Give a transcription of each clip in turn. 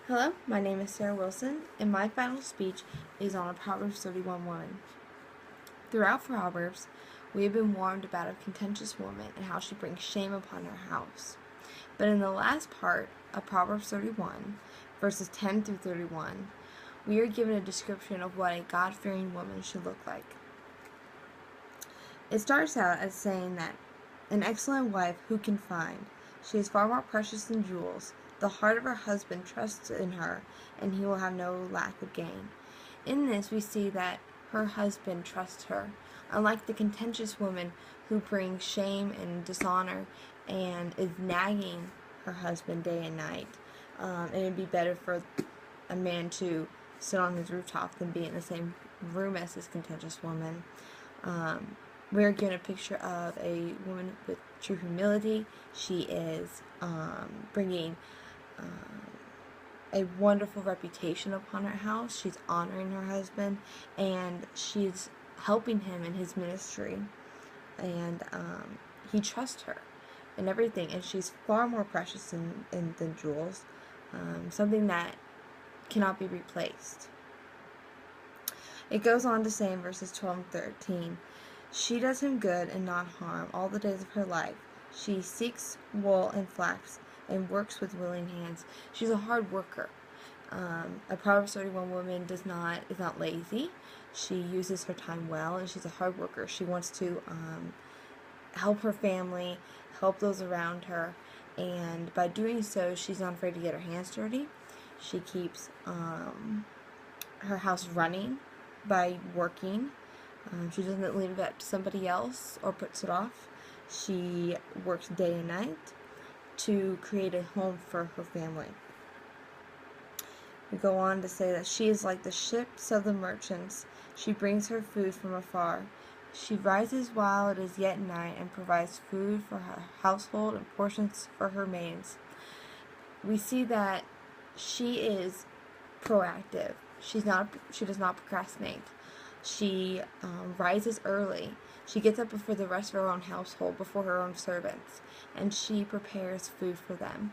Hello, my name is Sarah Wilson, and my final speech is on Proverbs 31:1. Throughout Proverbs, we have been warned about a contentious woman and how she brings shame upon her house. But in the last part of Proverbs 31, verses 10 through 31, we are given a description of what a God-fearing woman should look like. It starts out as saying that an excellent wife who can find? She is far more precious than jewels. The heart of her husband trusts in her, and he will have no lack of gain. In this, we see that her husband trusts her, unlike the contentious woman who brings shame and dishonor and is nagging her husband day and night. And it'd be better for a man to sit on his rooftop than be in the same room as this contentious woman. We're given a picture of a woman with true humility. She is bringing a wonderful reputation upon her house. She's honoring her husband, and she's helping him in his ministry. And he trusts her in everything, and she's far more precious than jewels, something that cannot be replaced. It goes on to say in verses 12 and 13, she does him good and not harm all the days of her life. She seeks wool and flax and works with willing hands. She's a hard worker. A Proverbs 31 woman is not lazy. She uses her time well, and she's a hard worker. She wants to help her family, help those around her, and by doing so, she's not afraid to get her hands dirty. She keeps her house running by working. She doesn't leave it up to somebody else or puts it off. She works day and night to create a home for her family. We go on to say that she is like the ships of the merchants. She brings her food from afar. She rises while it is yet night and provides food for her household and portions for her maids. We see that she is proactive. She does not procrastinate. She rises early. She gets up before the rest of her own household, before her own servants, and she prepares food for them.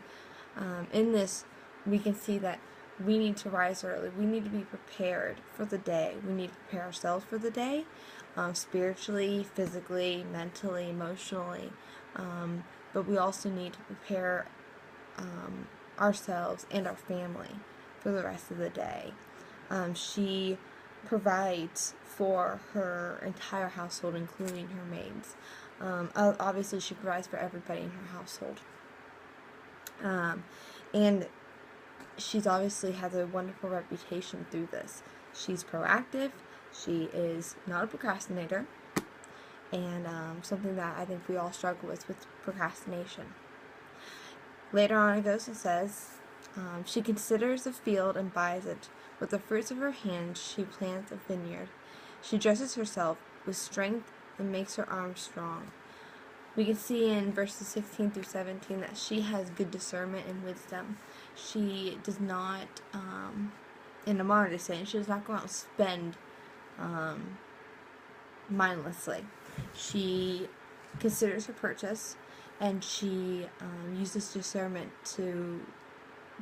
In this, we can see that we need to rise early. We need to be prepared for the day. We need to prepare ourselves for the day, spiritually, physically, mentally, emotionally. But we also need to prepare ourselves and our family for the rest of the day. She provides for her entire household, including her maids. Obviously, she provides for everybody in her household. And she's obviously has a wonderful reputation through this. She's proactive. She is not a procrastinator. And something that I think we all struggle with procrastination. Later on it goes and says, she considers a field and buys it. With the fruits of her hands she plants a vineyard. She dresses herself with strength and makes her arms strong. We can see in verses 16 through 17 that she has good discernment and wisdom. She does not, in a modern day saying, she does not go out and spend mindlessly. She considers her purchase, and she uses discernment to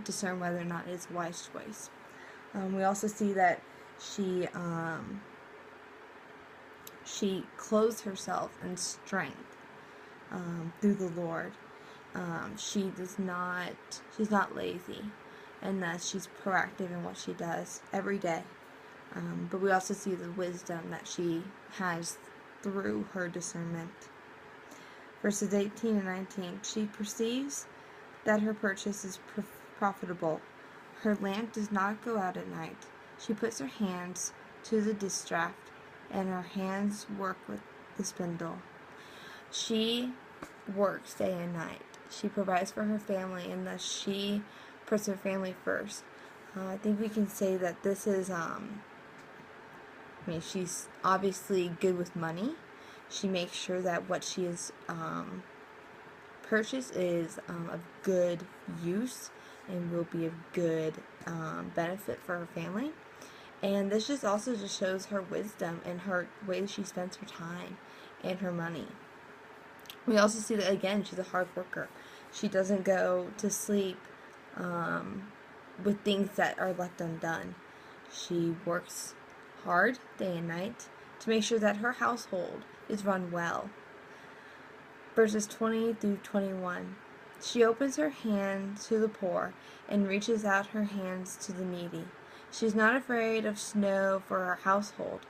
discern whether or not it is a wise choice. We also see that she clothes herself in strength through the Lord. She's not lazy, and that she's proactive in what she does every day. But we also see the wisdom that she has through her discernment. Verses 18 and 19, she perceives that her purchase is profitable. Her lamp does not go out at night. She puts her hands to the distaff, and her hands work with the spindle. She works day and night. She provides for her family, and thus she puts her family first. I think we can say that this is, she's obviously good with money. She makes sure that what she is purchased is of good use and will be of good benefit for her family. And this just also just shows her wisdom and her way that she spends her time and her money. We also see that, again, she's a hard worker. She doesn't go to sleep with things that are left undone. She works hard day and night to make sure that her household is run well. Verses 20 through 21. She opens her hand to the poor and reaches out her hands to the needy. She is not afraid of snow for her household,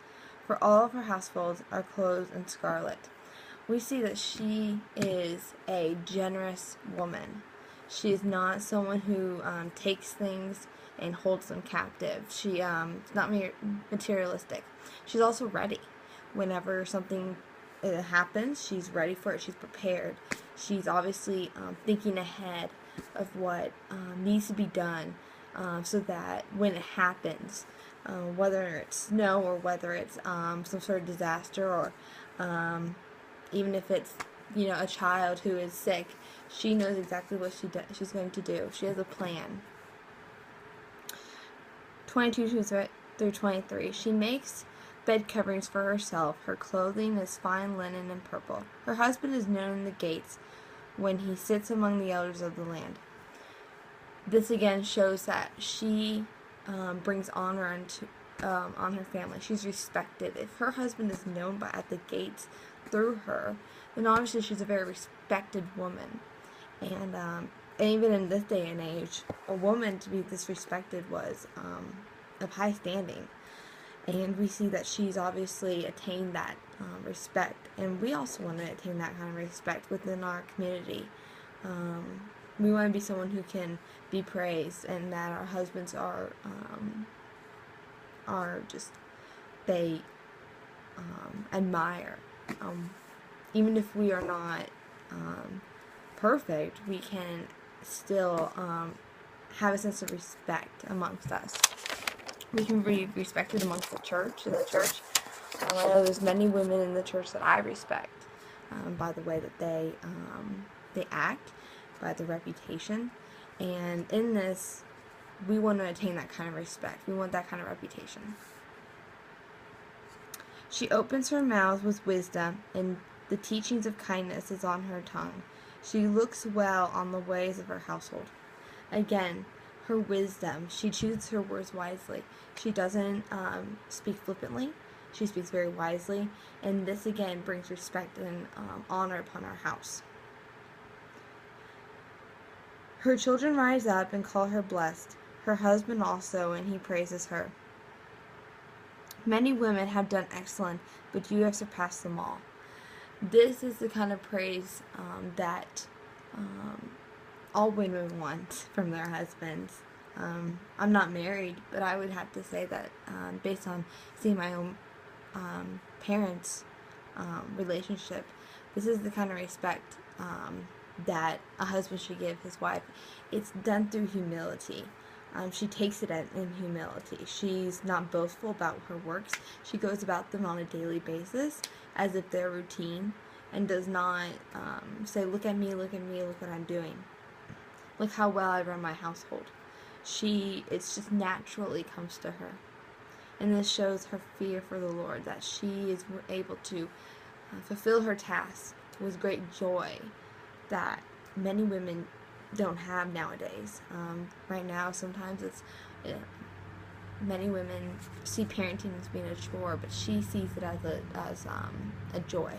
for all of her households are clothed in scarlet. We see that she is a generous woman. She is not someone who takes things and holds them captive. She is not materialistic. She's also ready. Whenever something happens, she's ready for it. She's prepared. She's obviously thinking ahead of what needs to be done so that when it happens, whether it's snow or whether it's some sort of disaster or even if it's a child who is sick, she knows exactly what she's going to do. She has a plan. 22 through 23. She makes bed coverings for herself. Her clothing is fine linen and purple. Her husband is known in the gates when he sits among the elders of the land. This again shows that she brings honor on her family. She's respected. If her husband is known at the gates through her, then obviously she's a very respected woman. And even in this day and age, a woman to be disrespected was of high standing. And we see that she's obviously attained that respect. And we also want to attain that kind of respect within our community. We want to be someone who can be praised, and that our husbands are just, they admire. Even if we are not perfect, we can still have a sense of respect amongst us. We can be respected amongst the church. In the church, I know there's many women in the church that I respect by the way that they act, by their reputation, and in this, we want to attain that kind of respect. We want that kind of reputation. She opens her mouth with wisdom, and the teachings of kindness is on her tongue. She looks well on the ways of her household. Again, her wisdom. She chooses her words wisely. She doesn't speak flippantly. She speaks very wisely, and this again brings respect and honor upon our house. Her children rise up and call her blessed, her husband also, and he praises her. Many women have done excellent, but you have surpassed them all. This is the kind of praise that all women want from their husbands. I'm not married, but I would have to say that based on seeing my own parents' relationship, this is the kind of respect that a husband should give his wife. It's done through humility. She takes it in humility. She's not boastful about her works. She goes about them on a daily basis as if they're routine, and does not say, look at me, look what I'm doing. Look how well I run my household. It's just naturally comes to her. And this shows her fear for the Lord, that she is able to fulfill her tasks with great joy that many women don't have nowadays. Right now, sometimes many women see parenting as being a chore, but she sees it as a joy.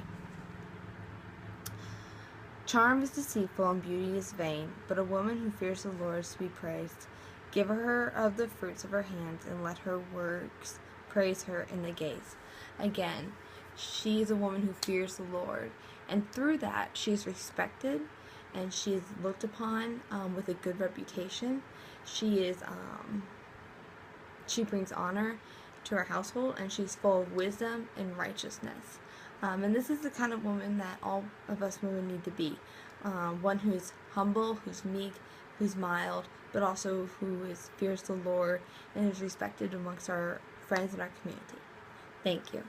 Charm is deceitful and beauty is vain, but a woman who fears the Lord is to be praised. Give her of the fruits of her hands, and let her works praise her in the gates. Again, she is a woman who fears the Lord, and through that she is respected, and she is looked upon with a good reputation. She brings honor to her household, and she's full of wisdom and righteousness. And this is the kind of woman that all of us women need to be. One who's humble, who's meek, who's mild, but also who fears the Lord and is respected amongst our friends in our community. Thank you.